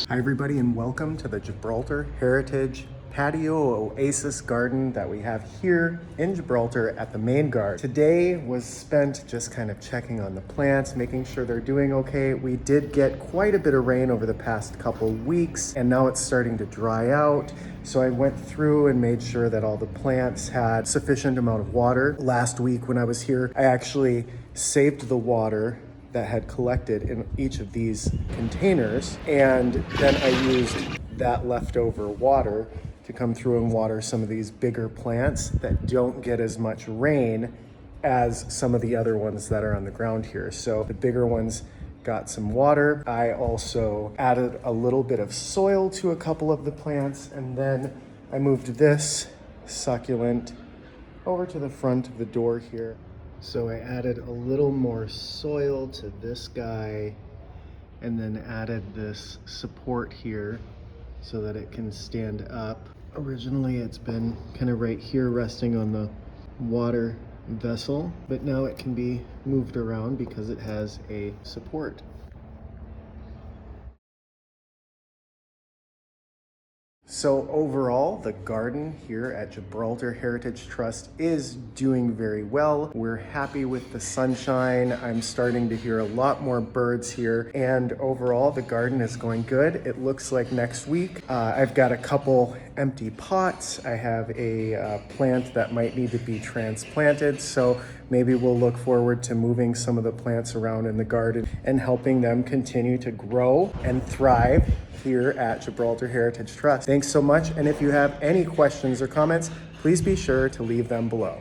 Hi everybody and welcome to the Gibraltar Heritage Patio Oasis Garden that we have here in Gibraltar at the main garden. Today was spent just kind of checking on the plants, making sure they're doing okay. We did get quite a bit of rain over the past couple weeks and now it's starting to dry out. So I went through and made sure that all the plants had sufficient amount of water. Last week when I was here, I actually saved the water that had collected in each of these containers, and then I used that leftover water to come through and water some of these bigger plants that don't get as much rain as some of the other ones that are on the ground here. So the bigger ones got some water. I also added a little bit of soil to a couple of the plants, and then I moved this succulent over to the front of the door here. So I added a little more soil to this guy and then added this support here so that it can stand up. Originally it's been kind of right here resting on the water vessel, but now it can be moved around because it has a support. So overall, the garden here at Gibraltar Heritage Trust is doing very well. We're happy with the sunshine. I'm starting to hear a lot more birds here, and overall the garden is going good. It looks like next week I've got a couple empty pots. I have a plant that might need to be transplanted, so maybe we'll look forward to moving some of the plants around in the garden and helping them continue to grow and thrive here at Gibraltar Heritage Trust. Thanks so much, and if you have any questions or comments, please be sure to leave them below.